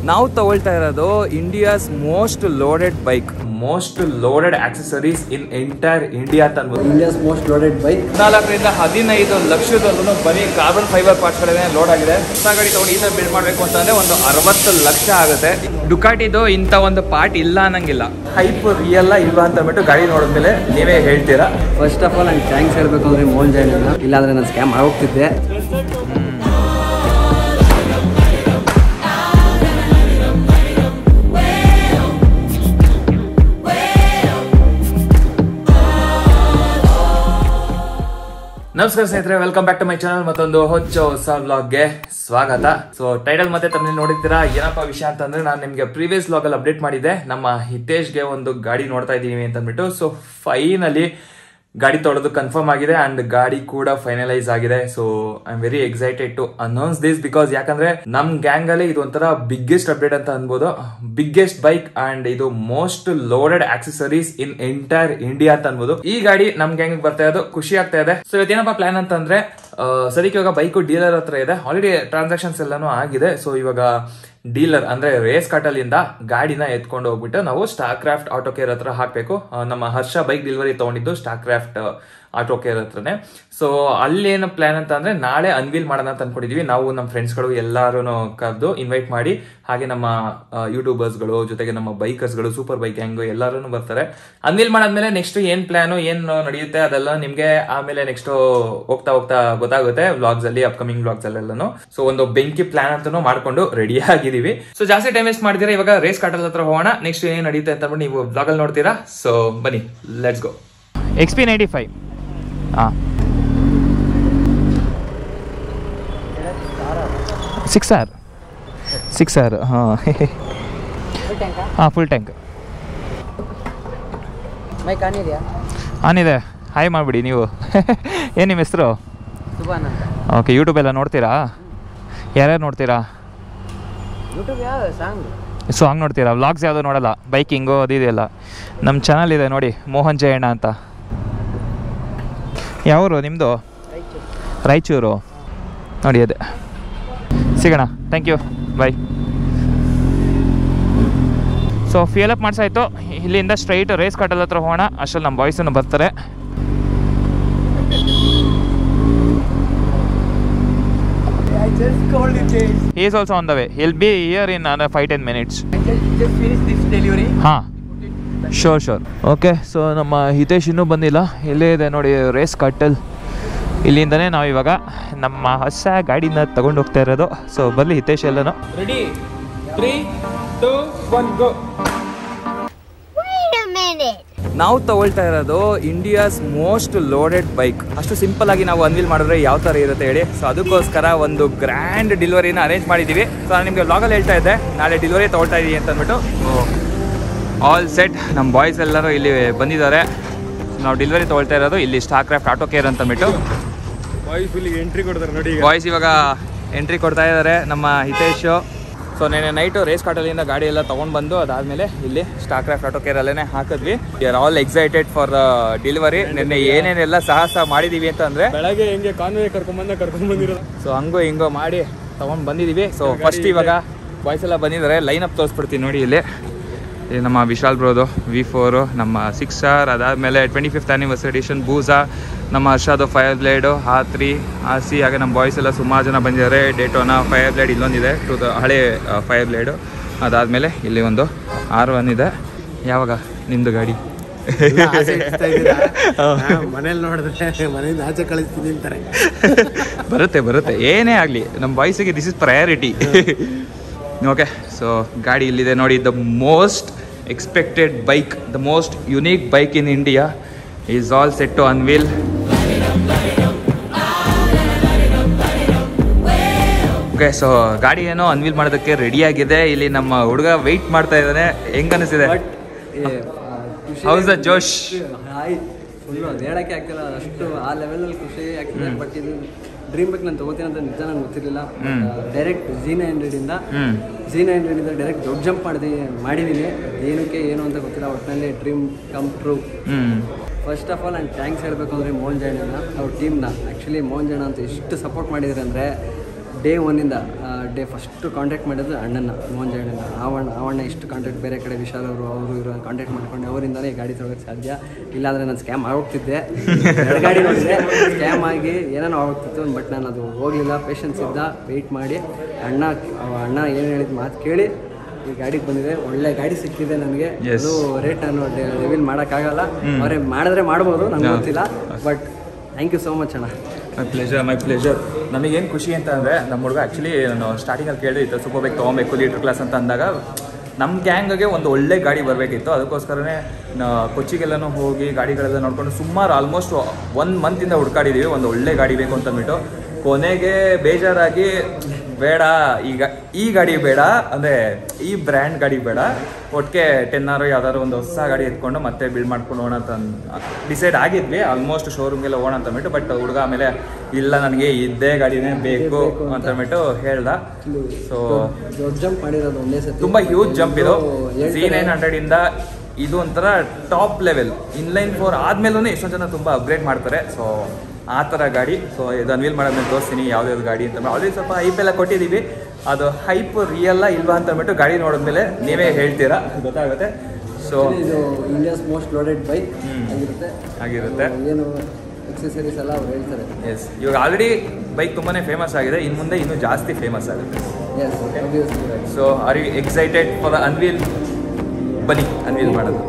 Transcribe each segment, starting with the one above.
ನಾವು ತಗೊಳ್ತಾ ಇರೋದು India's most loaded bike, most loaded accessories in entire India ಅಂತ ಅನ್ಬೋದು. ಇಂಡಿಯಾಸ್ ಮೋಸ್ಟ್ ಲೋಡೆಡ್ ಬೈಕ್ 4ರಿಂದ 15 ಲಕ್ಷದಲ್ಲೂ ಬರೀ ಕಾರ್ಬನ್ ಫೈಬರ್ ಪಾರ್ಟ್ಸ್ಗಳೇ ಲೋಡ್ ಆಗಿದೆ. ಹೊಸ ಗಾಡಿ ತಗೊಂಡು ಈ ಥರ ಬಿಲ್ಡ್ ಮಾಡಬೇಕು ಅಂತಂದ್ರೆ ಒಂದು 60 ಲಕ್ಷ ಆಗುತ್ತೆ. ಡುಕಾಟಿದು ಇಂಥ ಒಂದು ಪಾರ್ಟ್ ಇಲ್ಲ ಅನ್ನಂಗಿಲ್ಲ. ಹೈಪ್ ರಿಯಲ್ ಇಲ್ವಾ ಅಂತ ಅಂದ್ಬಿಟ್ಟು ಗಾಡಿ ನೋಡಿದ್ಮೇಲೆ ನೀವೇ ಹೇಳ್ತೀರಾ. ಫಸ್ಟ್ ಆಫ್ ಆಲ್ ನಂಗೆ ಥ್ಯಾಂಕ್ಸ್ ಹೇಳ್ಬೇಕು ಅಂದ್ರೆ ಮೋಹನ್ ಜೈನ್ ಇಲ್ಲಾಂದ್ರೆ ನಾನು ಸ್ಕ್ಯಾಮ್ ಆಗೋಗ್ತಿದ್ದೆ. ನಮಸ್ಕಾರ ಸ್ನೇಹಿತರೆ, welcome back to my channel. ಮತ್ತೊಂದು ಹೊಸ ವ್ಲಾಗ್ಗೆ ಸ್ವಾಗತ. ಸೊ ಟೈಟಲ್ ಮತ್ತೆ ತಮ್ಮಲ್ಲಿ ನೋಡಿದ್ದೀರಾ. ಏನಪ್ಪಾ ವಿಷಯ ಅಂತಂದ್ರೆ, ನಾನು ನಿಮ್ಗೆ ಪ್ರೀವಿಯಸ್ ವ್ಲಾಗ್ ಅಲ್ಲಿ ಅಪ್ಡೇಟ್ ಮಾಡಿದ್ದೆ, ನಮ್ಮ ಹಿತೇಶ್ಗೆ ಒಂದು ಗಾಡಿ ನೋಡ್ತಾ ಇದ್ದೀವಿ ಅಂತ ಅಂದ್ಬಿಟ್ಟು. ಸೊ ಫೈನಲಿ ಗಾಡಿ ತೊಳೆದು ಕನ್ಫರ್ಮ್ ಆಗಿದೆ ಅಂಡ್ ಗಾಡಿ ಕೂಡ ಫೈನಲೈಸ್ ಆಗಿದೆ. So I am very excited to announce this because ಯಾಕಂದ್ರೆ ನಮ್ ಗ್ಯಾಂಗ್ ಅಲ್ಲಿ ಇದು ಒಂಥರ ಬಿಗ್ಗೆಸ್ಟ್ ಅಪ್ಡೇಟ್ ಅಂತ ಅನ್ಬೋದು. ಬಿಗ್ಗೆಸ್ಟ್ ಬೈಕ್ ಅಂಡ್ ಇದು most loaded accessories in entire India ಅಂತ ಅನ್ಬೋದು. ಈ ಗಾಡಿ ನಮ್ ಗ್ಯಾಂಗ್ ಬರ್ತಾ ಇರೋದು ಖುಷಿ ಆಗ್ತಾ ಇದೆ. ಸೊ ಇವತ್ತೇನಪ್ಪ ಪ್ಲಾನ್ ಅಂತಂದ್ರೆ, ಸದ್ಯಕ್ಕೆ ಇವಾಗ ಬೈಕ್ ಡೀಲರ್ ಹತ್ರ ಇದೆ, ಆಲ್ರೆಡಿ ಟ್ರಾನ್ಸಾಕ್ಷನ್ಸ್ ಎಲ್ಲಾನು ಆಗಿದೆ. ಸೊ ಇವಾಗ ಡೀಲರ್ ಅಂದ್ರೆ ರೇಸ್ ಕಟಲಿಂದ ಗಾಡಿನ ಎತ್ಕೊಂಡು ಹೋಗ್ಬಿಟ್ಟು ನಾವು ಸ್ಟಾರ್ ಕ್ರಾಫ್ಟ್ ಆಟೋ ಕೇರ್ ಹತ್ರ ಹಾಕ್ಬೇಕು. ನಮ್ಮ ಹರ್ಷ ಬೈಕ್ ಡೆಲಿವರಿ ತಗೊಂಡಿದ್ದು ಸ್ಟಾರ್ ಕ್ರಾಫ್ಟ್ ಆಟೋ ಕೇರ್ ಹತ್ರನೇ. ಸೊ ಅಲ್ಲೇನು ಪ್ಲಾನ್ ಅಂತ ಅಂದ್ರೆ, ನಾಳೆ ಅನ್ವೀಲ್ ಮಾಡೋಣ ಅಂತ ಅನ್ಕೊಂಡಿದೀವಿ. ನಾವು ನಮ್ಮ ಫ್ರೆಂಡ್ಸ್ಗಳು ಎಲ್ಲಾರು ಕರೆದು ಇನ್ವೈಟ್ ಮಾಡಿ, ಹಾಗೆ ನಮ್ಮ ಯೂಟ್ಯೂಬರ್ಸ್ಗಳು ಜೊತೆಗೆ ನಮ್ಮ ಬೈಕರ್ಸ್ಗಳು, ಸೂಪರ್ ಬೈಕ್ ಗ್ಯಾಂಗ್ ಎಲ್ಲಾರು ಬರ್ತಾರೆ. ಅನ್ವೀಲ್ ಮಾಡಾದ್ಮೇಲೆ ನೆಕ್ಸ್ಟ್ ಏನ್ ಪ್ಲಾನು ಏನ್ ನಡೆಯುತ್ತೆ ಅದೆಲ್ಲ ನಿಮ್ಗೆ ಆಮೇಲೆ ನೆಕ್ಸ್ಟ್ ಹೋಗ್ತಾ ಗೊತ್ತಾಗುತ್ತೆ ವ್ಲಾಗ್ಸ್ ಅಲ್ಲಿ, ಅಪ್ಕಮಿಂಗ್ ವ್ಲಾಗ್ಸ್ ಅಲ್ಲೆಲ್ಲಾನು. ಸೊ ಒಂದು ಬೆಂಕಿ ಪ್ಲಾನ್ ಅಂತಾನು ಮಾಡ್ಕೊಂಡು ರೆಡಿ ಆಗಿದೀವಿ. ಸೊ ಜಾಸ್ತಿ ಟೈಮ್ ವೇಸ್ಟ್ ಮಾಡ್ತೀರಾ, ಇವಾಗ ರೇಸ್ ಕಾಟಲ್ ಹತ್ರ ಹೋಗೋಣ. ನೆಕ್ಸ್ಟ್ ಏನ್ ನಡೆಯುತ್ತೆ ಅಂತ ನೀವು ವ್ಲಾಗ್ ಅಲ್ಲಿ ನೋಡ್ತೀರಾ. ಸೊ ಬನ್ನಿ, let's go. XP95 6R full tank ಆನಿದೆ. ಹಾಯ್ ಮಾಡಿಬಿಡಿ ನೀವು. ಏನು ನಿಮ್ಮ ಹೆಸರು? ಓಕೆ, ಯೂಟ್ಯೂಬ್ ಎಲ್ಲ ನೋಡ್ತೀರಾ? ಯಾರ್ಯಾರು ನೋಡ್ತೀರಾ? ಸಾಂಗ್ ನೋಡ್ತೀರಾ? ವ್ಲಾಗ್ಸ್ ಯಾವುದು ನೋಡಲ್ಲ, ಬೈಕಿಂಗು ಅದು ಇದೆಯಲ್ಲ. ನಮ್ಮ ಚಾನಲ್ ಇದೆ ನೋಡಿ, ಮೋಹನ್ ಜಯಣ್ಣ ಅಂತ. ಯಾವರು ನಿಮ್ಮದು? ರಾಯಚೂರು. ನೋಡಿ ಅದೇ, ಸಿಗೋಣ. Thank you, bye. So fuel up ಮಾಡಿಸಾಯ್ತು. ಇಲ್ಲಿಂದ ಸ್ಟ್ರೈಟ್ ರೇಸ್ ಕಾಟಲ್ ಹತ್ರ ಹೋಗೋಣ. ಅಷ್ಟರಲ್ಲಿ ನಮ್ಮ ಬಾಯ್ಸನ್ನು ಬರ್ತಾರೆ. He is also on the way. He'll be here in another 5-10 minutes. just finish this delivery. ಹಾಂ, ಶೋರ್. ಓಕೆ, ಸೊ ನಮ್ಮ ಹಿತೇಶ್ ಇನ್ನೂ ಬಂದಿಲ್ಲ. ಇಲ್ಲೇ ಇದೆ ನೋಡಿ ರೇಸ್ ಕಟ್ಟಲ್. ಇಲ್ಲಿಂದನೇ ನಾವು ಇವಾಗ ನಮ್ಮ ಹೊಸ ಗಾಡಿನ ತಗೊಂಡು ಹೋಗ್ತಾ ಇರೋದು. ಸೊ ಬರಲಿ ಹಿತೇಶ್ ಎಲ್ಲನೂ. ರೆಡಿ, 3, 2, 1 ಗೋ. ನಾವು ತಗೊಳ್ತಾ ಇರೋದು ಇಂಡಿಯಾಸ್ ಮೋಸ್ಟ್ ಲೋಡೆಡ್ ಬೈಕ್. ಅಷ್ಟು ಸಿಂಪಲ್ ಆಗಿ ನಾವು ಅನ್ವೀಲ್ ಮಾಡಿದ್ರೆ ಯಾವ ಥರ ಇರುತ್ತೆ ಹೇಳಿ. ಸೊ ಅದಕ್ಕೋಸ್ಕರ ಒಂದು ಗ್ರ್ಯಾಂಡ್ ಡೆಲಿವರಿನ ಅರೇಂಜ್ ಮಾಡಿದ್ದೀವಿ. ಸೊ ನಾನು ನಿಮಗೆ ವ್ಲಾಗಲ್ಲಿ ಹೇಳ್ತಾ ಇದ್ದೆ, ನಾಳೆ ಡೆಲಿವರಿ ತಗೊಳ್ತಾ ಇದ್ದೀವಿ ಅಂತ ಅಂದ್ಬಿಟ್ಟು. ಆಲ್ ಸೆಟ್, ನಮ್ಮ ಬಾಯ್ಸ್ ಎಲ್ಲರೂ ಇಲ್ಲಿ ಬಂದಿದ್ದಾರೆ. ನಾವು ಡೆಲಿವರಿ ತೊಗೊಳ್ತಾ ಇರೋದು ಇಲ್ಲಿ ಸ್ಟಾರ್ ಕ್ರಾಫ್ಟ್ ಆಟೋ ಕೇರ್ ಅಂತ ಅಂದ್ಬಿಟ್ಟು. ಬಾಯ್ಸ್ ಇಲ್ಲಿಗೆ ಎಂಟ್ರಿ ಕೊಡ್ತಾರೆ ನೋಡಿ. ಬಾಯ್ಸ್ ಇವಾಗ ಎಂಟ್ರಿ ಕೊಡ್ತಾ ಇದ್ದಾರೆ. ನಮ್ಮ ಹಿತೇಶು. ಸೊ ನೆನ್ನೆ ನೈಟು ರೇಸ್ ಕಾಟಲಿಂದ ಗಾಡಿ ಎಲ್ಲ ತೊಗೊಂಡು ಬಂದು ಅದಾದಮೇಲೆ ಇಲ್ಲಿ ಸ್ಟಾರ್ ಕ್ರಾಫ್ಟ್ ಆಟೋ ಕೇರಲ್ಲೇ ಹಾಕಿದ್ವಿ. We are all excited for delivery. ನಿನ್ನೆ ಏನೇನೆಲ್ಲ ಸಾಹಸ ಮಾಡಿದ್ದೀವಿ ಅಂತ ಅಂದರೆ, ಬೆಳಗ್ಗೆ ಹೆಂಗೆ ಕಾನ್ವೆ ಕರ್ಕೊಂಡ್ಬಂದಿರೋ, ಸೊ ಹಂಗೋ ಹಿಂಗೋ ಮಾಡಿ ತೊಗೊಂಡು ಬಂದಿದ್ದೀವಿ. ಸೊ ಫಸ್ಟ್ ಇವಾಗ ಬಾಯ್ಸ್ ಎಲ್ಲ ಬಂದಿದ್ದಾರೆ. ಲೈನ್ ಅಪ್ ತೋರಿಸ್ಬಿಡ್ತೀನಿ ನೋಡಿ. ಇಲ್ಲಿ ನಮ್ಮ ವಿಶಾಲ್ ಬ್ರೋದು V4, ನಮ್ಮ 6R, ಅದಾದಮೇಲೆ 25th ಆ್ಯನಿವರ್ಸರಿ ಎಡಿಷನ್ ಬೂಸಾ, ನಮ್ಮ ಹರ್ಷಾದು ಫೈರ್ ಬ್ಲೇಡು, R3, RC, ಹಾಗೆ ನಮ್ಮ ಬಾಯ್ಸ್ ಎಲ್ಲ ಸುಮಾರು ಜನ ಬಂದಿದ್ದಾರೆ. ಡೇಟೋನಾ ಫೈರ್ ಬ್ಲೇಡ್ ಇಲ್ಲೊಂದಿದೆ, ಹಳೆ ಫೈರ್ ಬ್ಲೇಡು. ಅದಾದಮೇಲೆ ಇಲ್ಲಿ ಒಂದು R1 ಇದೆ. ಯಾವಾಗ ನಿಮ್ಮದು ಗಾಡಿ? ಮನೇಲಿ ನೋಡಿದ್ರೆ ಮನೆಯಿಂದ ಆಚೆ ಕಳಿಸ್ತೀನಿ ಅಂತಾರೆ. ಬರುತ್ತೆ, ಏನೇ ಆಗಲಿ ನಮ್ಮ ಬಾಯ್ಸಿಗೆ this is priority. Okay, so ಗಾಡಿ ಇಲ್ಲಿದೆ ನೋಡಿ. The most expected bike, the most unique bike in India is all set to unveil. Okay, so ಗಾಡಿ ಏನೋ ಅನ್ವೀಲ್ ಮಾಡೋದಕ್ಕೆ ರೆಡಿಯಾಗಿದೆ. ಇಲ್ಲಿ ನಮ್ಮ ಹುಡುಗ ವೆಯ್ಟ್ ಮಾಡ್ತಾ ಇದ್ದಾನೆ. ಹೆಂಗ ಅನಿಸಿದೆ? House the Josh? ಫುಲ್ಲು ಅದು ಹೇಳೋಕ್ಕೆ ಆಗ್ತಿಲ್ಲ, ಅಷ್ಟು ಆ ಲೆವೆಲಲ್ಲಿ ಖುಷಿ ಆಗ್ತಿದೆ. ಬಟ್ ಇದು ಡ್ರೀಮ್ ಬೈಕ್ ನಾನು ತೊಗೋತೀನಿ ಅಂತ ನಿಜ ನನಗೆ ಗೊತ್ತಿರಲಿಲ್ಲ. ಡೈರೆಕ್ಟ್ Z900 ಡೈರೆಕ್ಟ್ ದೊಡ್ಡ ಜಂಪ್ ಮಾಡಿದ್ದೀನಿ. ಏನಕ್ಕೆ ಏನು ಅಂತ ಗೊತ್ತಿಲ್ಲ, ಒಟ್ಟಿನಲ್ಲಿ dream come true. First of all ನಾನು ಥ್ಯಾಂಕ್ಸ್ ಹೇಳಬೇಕು ಅಂದರೆ ಮೋಹನ್ ಜೈಣ್ಣ ಅವ್ರ ಟೀಮ್ನ. ಆ್ಯಕ್ಚುಲಿ ಮೋಹನ್ ಜೈಣ್ಣ ಅಂತ ಎಷ್ಟು ಸಪೋರ್ಟ್ ಮಾಡಿದ್ದಾರೆ ಅಂದರೆ, ಡೇ ಒನ್ನಿಂದ ಡೇ ಫಸ್ಟು ಕಾಂಟ್ಯಾಕ್ಟ್ ಮಾಡಿದ್ದು ಅಣ್ಣನ ಮೋಹನ್ ಜೈ ಅಣ್ಣನ. ಅವಣ್ಣ ಇಷ್ಟು ಕಾಂಟ್ಯಾಕ್ಟ್ ಬೇರೆ ಕಡೆ ವಿಶಾಲ್ ಅವರು ಇವರು ಕಾಂಟ್ಯಾಕ್ಟ್ ಮಾಡ್ಕೊಂಡು ಅವರಿಂದನೇ ಈ ಗಾಡಿ ತೊಗೊಳಕ್ಕೆ ಸಾಧ್ಯ. ಇಲ್ಲಾಂದರೆ ನಾನು ಸ್ಕ್ಯಾಮ್ ಆಗೋಗ್ತಿದ್ದೆ. 2 ಗಾಡಿ ನೋಡಿದೆ, ಸ್ಕ್ಯಾಮ್ ಆಗಿ ಏನೇನೋ ಆಗೋಗ್ತಿತ್ತು. ಬಟ್ ನಾನು ಅದು ಹೋಗಲಿಲ್ಲ, ಪೇಷನ್ಸ್ ಇದ್ದ, ವೆಯ್ಟ್ ಮಾಡಿ ಅಣ್ಣ ಏನು ಹೇಳಿದ ಮಾತು ಕೇಳಿ ಈ ಗಾಡಿಗೆ ಬಂದಿದೆ. ಒಳ್ಳೆ ಗಾಡಿ ಸಿಕ್ಕಿದೆ ನನಗೆ. ಅದು ರೇಟ್ ನಾನು ರಿವೀಲ್ ಮಾಡೋಕ್ಕಾಗಲ್ಲ, ಅವರೇ ಮಾಡಿದ್ರೆ ಮಾಡ್ಬೋದು, ನಂಗೆ ಗೊತ್ತಿಲ್ಲ. But thank you so much ಅಣ್ಣ. My pleasure. ನಮಗೇನು ಖುಷಿ ಅಂತ ಅಂದರೆ ನಮ್ಮ ಹುಡುಗ ಆ್ಯಕ್ಚುಲಿ ನಾನು ಸ್ಟಾರ್ಟಿಂಗಲ್ಲಿ ಕೇಳಿದ್ದು ಸೂಪರ್ ಬೈಕ್ ತೊಗೊಬೇಕು ಲೀಟರ್ ಕ್ಲಾಸ್ ಅಂತ ಅಂದಾಗ ನಮ್ಮ ಗ್ಯಾಂಗ್ಗೆ ಒಂದು ಒಳ್ಳೆ ಗಾಡಿ ಬರಬೇಕಿತ್ತು. ಅದಕ್ಕೋಸ್ಕರನೇ ಕೊಚ್ಚಿಗೆಲ್ಲನೂ ಹೋಗಿ ಗಾಡಿಗಳೆಲ್ಲ ನೋಡ್ಕೊಂಡು ಸುಮಾರು ಆಲ್ಮೋಸ್ಟ್ 1 ಮಂತಿಂದ ಹುಡ್ಕಾಡಿದ್ದೀವಿ ಒಂದು ಒಳ್ಳೆ ಗಾಡಿ ಬೇಕು ಅಂತಂದ್ಬಿಟ್ಟು. ಕೊನೆಗೆ ಬೇಜಾರಾಗಿ ಬೇಡ ಈಗ ಈ ಗಾಡಿ ಬೇಡ, ಅಂದರೆ ಈ ಬ್ರ್ಯಾಂಡ್ ಗಾಡಿ ಬೇಡ, ಒಟ್ಟಿಗೆ 10 ಯಾವ್ದಾದ್ರು ಒಂದು ಹೊಸ ಗಾಡಿ ಎತ್ಕೊಂಡು ಮತ್ತೆ ಬಿಲ್ಡ್ ಮಾಡ್ಕೊಂಡು ಹೋಗೋಣ ಅಂತ ಡಿಸೈಡ್ ಆಗಿದ್ವಿ. ಆಲ್ಮೋಸ್ಟ್ ಶೋರೂಮ್ಗೆಲ್ಲ ಹೋಗೋಣ ಅಂತಂದ್ಬಿಟ್ಟು. ಬಟ್ ಹುಡುಗ ಆಮೇಲೆ ಇಲ್ಲ ನನಗೆ ಇದ್ದೇ ಗಾಡಿನೇ ಬೇಕು ಅಂತಂದ್ಬಿಟ್ಟು ಹೇಳ್ದ. ಸೊ ಜಂಪ್ ಮಾಡಿರೋದು ಒಂದೇ ಸತಿ, ತುಂಬ ಹ್ಯೂಜ್ ಜಂಪ್ ಇದು. Z900 ಇಂದ ಇದು ಒಂಥರ ಟಾಪ್ ಲೆವೆಲ್. ಇನ್ಲೈನ್ 4 ಆದ್ಮೇಲೂ ಎಷ್ಟೊಂದು ಜನ ತುಂಬ ಅಪ್ಗ್ರೇಡ್ ಮಾಡ್ತಾರೆ. ಸೊ ಆ ಥರ ಗಾಡಿ. ಸೊ ಇದು ಅನ್ವೀಲ್ ಮಾಡೋದ್ಮೇಲೆ ತೋರಿಸ್ತೀನಿ ಯಾವ್ದಾವ್ದು ಗಾಡಿ ಅಂತ. ಆಲ್ರೆಡಿ ಸ್ವಲ್ಪ ಹೈಪ್ ಎಲ್ಲ ಕೊಟ್ಟಿದ್ದೀವಿ, ಅದು ಹೈಪ್ ರಿಯಲ್ಲ ಇಲ್ವಾ ಅಂತಂದ್ಬಿಟ್ಟು ಗಾಡಿ ನೋಡಿದ್ಮೇಲೆ ನೀವೇ ಹೇಳ್ತೀರಾ, ಗೊತ್ತಾಗುತ್ತೆ. ಸೊ ಇದು ಇಂಡಿಯಾಸ್ ಮೋಸ್ಟ್ ಲೋಡೆಡ್ ಬೈಕ್ ಆಗಿರುತ್ತೆ. ಏನು ಎಕ್ಸೆಸರೀಸ್ ಎಲ್ಲ ಅವ್ರು ಹೇಳ್ತಾರೆ. ಎಸ್, ಇವಾಗ ಆಲ್ರೆಡಿ ಬೈಕ್ ತುಂಬಾ ಫೇಮಸ್ ಆಗಿದೆ, ಇನ್ನು ಮುಂದೆ ಇನ್ನೂ ಜಾಸ್ತಿ ಫೇಮಸ್ ಆಗುತ್ತೆ. So are you excited for unveil? ಬನ್ನಿ ಅನ್ವೀಲ್ ಮಾಡೋದು.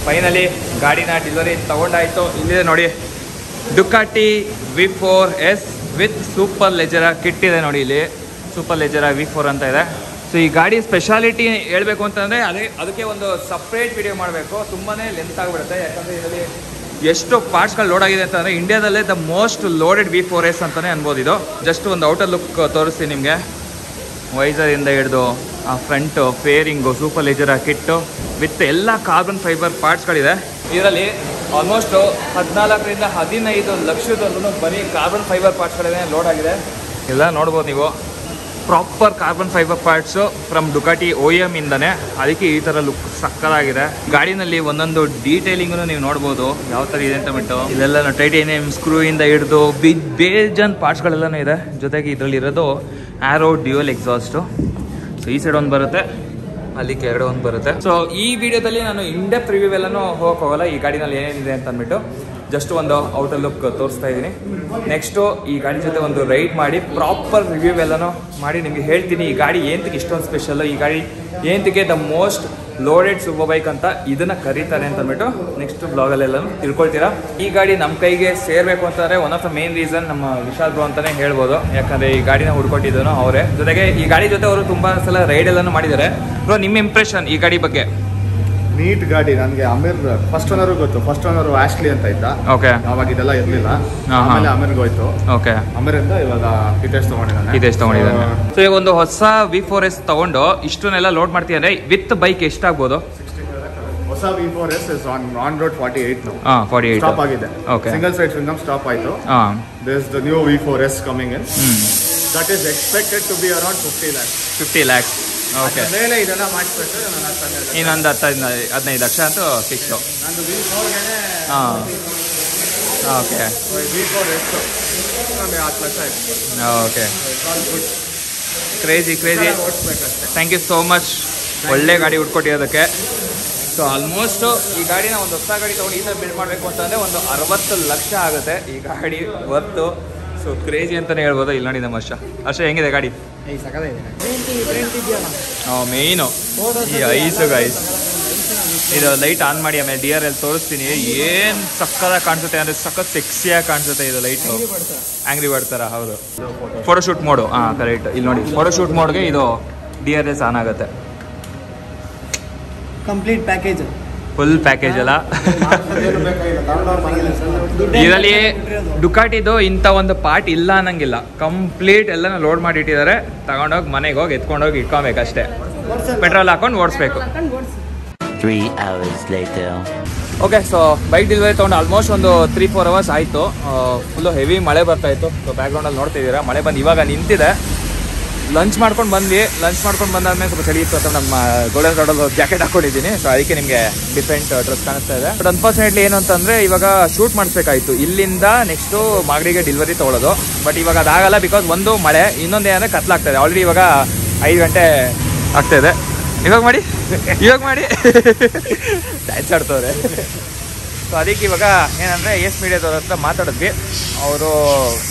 ಫೈನಲಿ ಗಾಡಿನ ಡೆಲಿವರಿ ತಗೊಂಡಾಯ್ತು. ಇಲ್ಲಿದೆ ನೋಡಿ, Ducati V4S with super leggera kit ಇದೆ ನೋಡಿ. ಇಲ್ಲಿ ಸೂಪರ್ ಲೆಜರ V4 ಅಂತ ಇದೆ. ಸೊ ಈ ಗಾಡಿ ಸ್ಪೆಷಾಲಿಟಿ ಹೇಳಬೇಕು ಅಂತಂದರೆ ಅದಕ್ಕೆ ಒಂದು ಸಪ್ರೇಟ್ ವಿಡಿಯೋ ಮಾಡಬೇಕು, ತುಂಬಾ ಲೆಂತ್ ಆಗಿಬಿಡುತ್ತೆ. ಯಾಕಂದರೆ ಇದರಲ್ಲಿ ಎಷ್ಟು ಪಾರ್ಟ್ಸ್ಗಳು ಲೋಡ್ ಆಗಿದೆ ಅಂತಂದರೆ ಇಂಡಿಯಾದಲ್ಲೇ ದ ಮೋಸ್ಟ್ ಲೋಡೆಡ್ V4S ಅಂತಲೇ ಅನ್ಬೋದು ಇದು. ಜಸ್ಟ್ ಒಂದು ಔಟರ್ ಲುಕ್ ತೋರಿಸ್ತೀನಿ ನಿಮಗೆ. ವೈಸರಿಂದ ಹಿಡಿದು ಆ ಫ್ರಂಟು, ಫೇರಿಂಗು, ಸೂಪರ್ ಲೆಜರ ಕಿಟ್ಟು ವಿತ್ ಎಲ್ಲ ಕಾರ್ಬನ್ ಫೈಬರ್ ಪಾರ್ಟ್ಸ್ಗಳಿದೆ. ಇದರಲ್ಲಿ ಆಲ್ಮೋಸ್ಟ್ 14 ರಿಂದ 15 ಲಕ್ಷದಲ್ಲೂ ಬರೀ ಕಾರ್ಬನ್ ಫೈಬರ್ ಪಾರ್ಟ್ಸ್ಗಳೇ ಲೋಡ್ ಆಗಿದೆ. ಎಲ್ಲ ನೋಡ್ಬೋದು ನೀವು, proper carbon fibre parts from Ducati OEM ಇಂದನೇ. ಅದಕ್ಕೆ ಈ ಥರ ಲುಕ್ ಸಕ್ಕತ್ತಾಗಿದೆ. ಗಾಡಿನಲ್ಲಿ ಒಂದೊಂದು ಡೀಟೇಲಿಂಗನ್ನು ನೀವು ನೋಡ್ಬೋದು ಯಾವ ಥರ ಇದೆ ಅಂತ ಬಿಟ್ಟು. ಇಲ್ಲೆಲ್ಲ ಟೈಟೇನಿಯಂ ಸ್ಕ್ರೂ ಇಂದ ಹಿಡಿದು ಬೇಜನ್ ಪಾರ್ಟ್ಸ್ಗಳೆಲ್ಲನೂ ಇದೆ. ಜೊತೆಗೆ ಇದರಲ್ಲಿರೋದು ಆರೋ ಡ್ಯೂಯಲ್ ಎಕ್ಸಾಸ್ಟು. ಸೊ ಈ ಸೈಡ್ ಒಂದು ಬರುತ್ತೆ, ಅಲ್ಲಿ ಕೆಳಗಡೆ ಒಂದು ಬರುತ್ತೆ. ಸೊ ಈ ವಿಡಿಯೋದಲ್ಲಿ ನಾನು ಇನ್ಡೆಪ್ತ್ ರಿವ್ಯೂ ಎಲ್ಲನೂ ಹೋಗೋಕ್ಕೋಗಲ್ಲ, ಈ ಗಾಡಿನಲ್ಲಿ ಏನೇನಿದೆ ಅಂತ ಅಂದ್ಬಿಟ್ಟು ಜಸ್ಟ್ ಒಂದು ಔಟರ್ ಲುಕ್ ತೋರಿಸ್ತಾ ಇದ್ದೀನಿ. ನೆಕ್ಸ್ಟು ಈ ಗಾಡಿ ಜೊತೆ ಒಂದು ರೈಡ್ ಮಾಡಿ ಪ್ರಾಪರ್ ರಿವ್ಯೂ ಎಲ್ಲನೂ ಮಾಡಿ ನಿಮಗೆ ಹೇಳ್ತೀನಿ ಈ ಗಾಡಿ ಏನಕ್ಕೆ ಇಷ್ಟೊಂದು ಸ್ಪೆಷಲ್ಲು, ಈ ಗಾಡಿ ಏನಕ್ಕೆ the most loaded super bike ಅಂತ ಇದನ್ನು ಕರೀತಾರೆ ಅಂತ ಅಂದ್ಬಿಟ್ಟು ನೆಕ್ಸ್ಟ್ ಬ್ಲಾಗಲ್ಲೆಲ್ಲನೂ ತಿಳ್ಕೊಳ್ತೀರಾ. ಈ ಗಾಡಿ ನಮ್ಮ ಕೈಗೆ ಸೇರಬೇಕು ಅಂತಂದರೆ one of the main reason ನಮ್ಮ ವಿಶಾಲ್ ಬ್ರೋ ಅಂತಲೇ ಹೇಳ್ಬೋದು. ಯಾಕಂದರೆ ಈ ಗಾಡಿನ ಹುಡ್ಕೊಟ್ಟಿದ್ದನು ಅವರೇ. ಜೊತೆಗೆ ಈ ಗಾಡಿ ಜೊತೆ ಅವರು ತುಂಬ ಸಲ ರೈಡ್ ಎಲ್ಲನೂ ಮಾಡಿದ್ದಾರೆ. ಬ್ರೋ, ನಿಮ್ಮ ಇಂಪ್ರೆಷನ್ ಈ ಗಾಡಿ ಬಗ್ಗೆ? ನೀಟ್ ಗಾಡಿ. ನನಗೆ ಅಮೀರ್ ಫಸ್ಟ್ ಓನರ್ ಗೊತ್ತು. ಫಸ್ಟ್ ಓನರ್ ಆಶ್ಲಿ ಅಂತ ಇದ್ದ. ಓಕೆ. ಅವಾಗ ಇದೆಲ್ಲ ಇರಲಿಲ್ಲ. ಆಮೇಲೆ ಅಮೀರ್ಗೆ ಹೋಯ್ತು. ಓಕೆ. ಅಮೀರಿಂದ ಇವಾಗ ಹಿತೇಶ್ ತಗೊಂಡಿದ್ದಾನೆ. ಸೊ ಈಗ ಒಂದು ಹೊಸ V4S ತಗೊಂಡು ಇಷ್ಟನ್ನೆಲ್ಲ ಲೋಡ್ ಮಾಡ್ತೀವಿ ವಿತ್ ಬೈಕ್ ಎಷ್ಟಾಗ್ಬೋದು? ಹೊಸ V4S is on road 48 now. 48 stop ಆಗಿದೆ. ಓಕೆ. ಸಿಂಗಲ್ ಸೈಡ್ ಫಿಂಗಮ್ ಸ್ಟಾಪ್ ಆಯ್ತು. There is the new V4S coming in. That is expected to be around 50 lakhs. 50 lakhs. Okay. ಮೇಲೆ ಇದೆಲ್ಲ ಮಾಡಿಸ್ಬೇಕು. ಇನ್ನೊಂದು 15 ಲಕ್ಷ ಅಂತೂ ಫಿಕ್ಸು. ನಂದು V4ಗೆ ಓಕೆ. V4S 10 ಲಕ್ಷ ಆಯ್ತು. Okay. Crazy. Thank you so much ಒಳ್ಳೆ ಗಾಡಿ ಉಟ್ಕೊಟ್ಟಿರೋದಕ್ಕೆ. ಸೊ ಆಲ್ಮೋಸ್ಟ್ ಈ ಗಾಡಿನ ಒಂದು ಹೊಸ ಗಾಡಿ ತೊಗೊಂಡು ಈ ಥರ ಬಿಲ್ಡ್ ಮಾಡಬೇಕು ಅಂತಂದರೆ ಒಂದು 60 ಲಕ್ಷ ಆಗುತ್ತೆ ಈ ಗಾಡಿ ವರ್ತು. ಸೊ ಕ್ರೇಜಿ ಅಂತಲೇ ಹೇಳ್ಬೋದು. ಇಲ್ಲಿ ನೋಡಿ ನಮ್ಮ ಹರ್ಷ ಹೆಂಗಿದೆ ಗಾಡಿ? ಮೇಯ್ನು ಈ ಐಸು ಗೈಸ್. ಇದು ಲೈಟ್ ಆನ್ ಮಾಡಿ ಆಮೇಲೆ DRL ತೋರಿಸ್ತೀನಿ. ಏನು ಸಕ್ಕತ್ತಾಗಿ ಕಾಣಿಸುತ್ತೆ ಅಂದರೆ ಸಖತ್ ಸೆಕ್ಸಿಯಾಗಿ ಕಾಣಿಸುತ್ತೆ ಇದು ಲೈಟು. ಆಂಗ್ರಿ ಬರ್ಡ್ ಥರ. ಹೌದು, ಫೋಟೋಶೂಟ್ ಮೋಡು. ಹಾಂ ಕರೆಕ್ಟ್. ಇಲ್ಲಿ ನೋಡಿ ಫೋಟೋಶೂಟ್ ಮೋಡ್ಗೆ ಇದು DRS ಆನ್ ಆಗುತ್ತೆ. ಕಂಪ್ಲೀಟ್ ಪ್ಯಾಕೇಜ್, ಫುಲ್ ಪ್ಯಾಕೇಜ್ ಅಲ್ಲ. ಇದರಲ್ಲಿ ಡುಕಾಟಿದು ಇಂಥ ಒಂದು ಪಾರ್ಟ್ ಇಲ್ಲ ಅನ್ನಂಗಿಲ್ಲ. ಕಂಪ್ಲೀಟ್ ಎಲ್ಲನ ಲೋಡ್ ಮಾಡಿ ಇಟ್ಟಿದ್ದಾರೆ. ತಗೊಂಡೋಗಿ ಮನೆಗೆ ಹೋಗಿ ಎತ್ಕೊಂಡೋಗಿ ಇಟ್ಕೊಬೇಕಷ್ಟೇ. ಪೆಟ್ರೋಲ್ ಹಾಕೊಂಡು ಓಡಿಸ್ಬೇಕು. 3 hours later. Okay, so bike delivery ತೊಗೊಂಡು ಆಲ್ಮೋಸ್ಟ್ ಒಂದು 3-4 ಅವರ್ಸ್ ಆಯಿತು. ಫುಲ್ಲು ಹೆವಿ ಮಳೆ ಬರ್ತಾಯಿತ್ತು. ಸೊ ಬ್ಯಾಕ್ಗ್ರೌಂಡಲ್ಲಿ ನೋಡ್ತಿದ್ದೀರಾ ಮಳೆ ಬಂದು ಇವಾಗ ನಿಂತಿದೆ. ಲಂಚ್ ಮಾಡ್ಕೊಂಡು ಬಂದ್ವಿ. ಲಂಚ್ ಮಾಡ್ಕೊಂಡು ಬಂದಾದ್ಮೇಲೆ ಸ್ವಲ್ಪ ಚಳಿ ಇತ್ತು ಅಂತ ನಮ್ಮ ಗೋಲ್ಡನ್ ರೋಡಲ್ಲಿ ಜಾಕೆಟ್ ಹಾಕೊಂಡಿದ್ದೀನಿ. ಸೊ ಅದಕ್ಕೆ ನಿಮಗೆ ಡಿಫ್ರೆಂಟ್ ಡ್ರೆಸ್ ಕಾಣಿಸ್ತಾ ಇದೆ. ಬಟ್ ಅನ್ಫಾರ್ಚುನೇಟ್ಲಿ ಏನು ಅಂತಂದರೆ ಇವಾಗ ಶೂಟ್ ಮಾಡಿಸ್ಬೇಕಾಯಿತು. ಇಲ್ಲಿಂದ ನೆಕ್ಸ್ಟು ಮಾಗಡಿಗೆ ಡೆಲಿವರಿ ತೊಗೊಳೋದು. ಬಟ್ ಇವಾಗ ಅದಾಗಲ್ಲ, ಬಿಕಾಸ್ ಒಂದು ಮಳೆ, ಇನ್ನೊಂದು ಏನಂದರೆ ಕತ್ಲಾಗ್ತಾಯಿದೆ. ಆಲ್ರೆಡಿ ಇವಾಗ 5 ಗಂಟೆ ಆಗ್ತಾಯಿದೆ. ಇವಾಗ ಮಾಡಿ ಡ್ಯಾನ್ಸ್ ಆಡ್ತವ್ರೆ. ಸೊ ಅದಕ್ಕೆ ಇವಾಗ ಏನಂದರೆ ಎಸ್ ಮೀಡಿಯಾದವ್ರ ಹತ್ರ ಮಾತಾಡಿದ್ವಿ. ಅವರು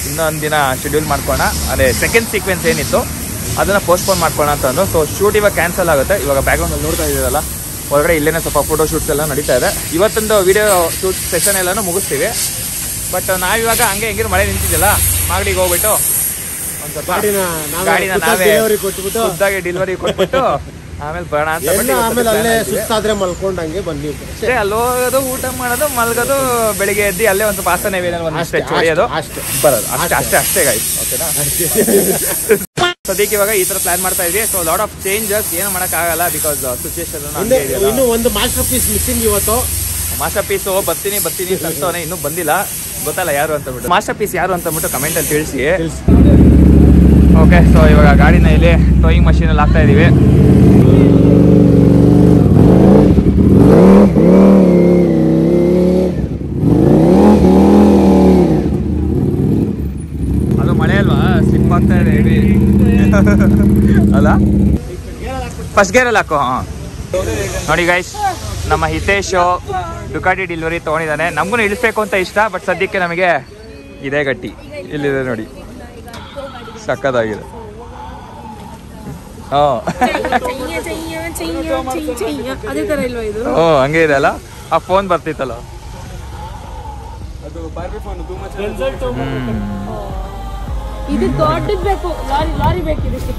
ಇನ್ನೊಂದು ದಿನ ಶೆಡ್ಯೂಲ್ ಮಾಡ್ಕೋಣ, ಅದೇ ಸೆಕೆಂಡ್ ಸೀಕ್ವೆನ್ಸ್ ಏನಿತ್ತು ಅದನ್ನು ಪೋಸ್ಟ್ಪೋನ್ ಮಾಡ್ಕೊಳ್ಳೋಣ ಅಂತಂದು. ಸೊ ಶೂಟ್ ಇವಾಗ ಕ್ಯಾನ್ಸಲ್ ಆಗುತ್ತೆ. ಇವಾಗ ಬ್ಯಾಕ್ಗ್ರೌಂಡಲ್ಲಿ ನೋಡ್ತಾ ಇದ್ದೀರಲ್ಲ, ಹೊರಗಡೆ ಇಲ್ಲೇನೇ ಸ್ವಲ್ಪ ಫೋಟೋ ಶೂಟ್ಸ್ ಎಲ್ಲ ನಡೀತಾ ಇದೆ. ಇವತ್ತೊಂದು ವಿಡಿಯೋ ಶೂಟ್ ಸೆಷನ್ ಎಲ್ಲನೂ ಮುಗಿಸ್ತೀವಿ. ಬಟ್ ನಾವಿವಾಗ ಹಂಗೆ ಹೆಂಗಿರೋ ಮಳೆ ನಿಂತಿದ್ದಲ್ಲ, ಮಾಗಡಿಗೆ ಹೋಗ್ಬಿಟ್ಟು ಒಂದು ಸ್ವಲ್ಪ ಗಾಡಿನ ನಾವೇ ಖುದ್ದಾಗಿ ಡೆಲಿವರಿ ಕೊಟ್ಬಿಟ್ಟು ಆಮೇಲೆ ಬರೋಣ ಅಂತ. ಅಲ್ಲಿ ಹೋಗೋದು, ಊಟ ಮಾಡೋದು, ಮಲ್ಗೋದು, ಬೆಳಿಗ್ಗೆ ಎದ್ದು ಅಲ್ಲೇ ಒಂದು ಪಾಸನೆ ಒಂದು ಸ್ಟೆಚ್ ಹೊಡೆಯೋದು, ಬರೋದು ಅಷ್ಟೇ ಗಾಯ್ಸ್. ಓಕೆನಾ? ಸದ್ಯಕ್ಕೆ ಇವಾಗ ಈ ತರ ಪ್ಲಾನ್ ಮಾಡ್ತಾ ಇದ್ವಿ. ಸೊ ಲಾಟ್ ಆಫ್ ಚೇಂಜಸ್, ಏನು ಮಾಡೋಕ್ಕಾಗಲ್ಲ ಬಿಕಾಸ್ ಸಿಚುವೇಶನ್. ಇನ್ನು ಒಂದು ಮಾಸ್ಟರ್ ಪೀಸ್ ಮಿಸ್ಸಿಂಗ್ ಇವತ್ತು. ಮಾಸ್ಟರ್ ಪೀಸು ಬರ್ತೀನಿ ಅಂತವನೇ, ಇನ್ನೂ ಬಂದಿಲ್ಲ. ಗೊತ್ತಲ್ಲ ಯಾರು ಅಂತ ಬಿಟ್ಟು. ಮಾಸ್ಟರ್ ಪೀಸ್ ಯಾರು ಅಂತ ಬಿಟ್ಟು ಕಮೆಂಟಲ್ಲಿ ತಿಳಿಸಿ. ಓಕೆ, ಸೊ ಇವಾಗ ಗಾಡಿನ ಇಲ್ಲಿ ಟೋಯಿಂಗ್ ಮಷೀನಲ್ಲಿ ಹಾಕ್ತಾ ಇದೀವಿ. ಅದು ಮಳೆ ಅಲ್ವಾ, ಸ್ಲಿಪ್ ಆಗ್ತಾ ಇದೆ ಹೆವಿ ಅಲ್ಲ. ಫಸ್ಟ್ ಗೇರಲ್ಲಿ ಹಾಕೋ. ಹಾಂ ನೋಡಿ ಗೈಸ್, ನಮ್ಮ ಹಿತೇಶ್ ಡುಕಾಟಿ ಡೆಲಿವರಿ ತೊಗೊಂಡಿದ್ದಾನೆ. ನಮಗೂ ಇಳಿಸ್ಬೇಕು ಅಂತ ಇಷ್ಟ, ಬಟ್ ಸದ್ಯಕ್ಕೆ ನಮಗೆ ಇದೇ ಗಟ್ಟಿ. ಇಲ್ಲಿದೆ ನೋಡಿ, ಸಕ್ಕತ್ತಾಗಿದೆ. ಹಂಗೆ ಇದೆ ಅಲ್ಲ. ಆ ಫೋನ್ ಬರ್ತಿತ್ತಲ್ಲ, ಇದು ದೊಡ್ಡದು ಬೇಕು, ಲಾರಿ ಬೇಕು ಇದಕ್ಕೆ.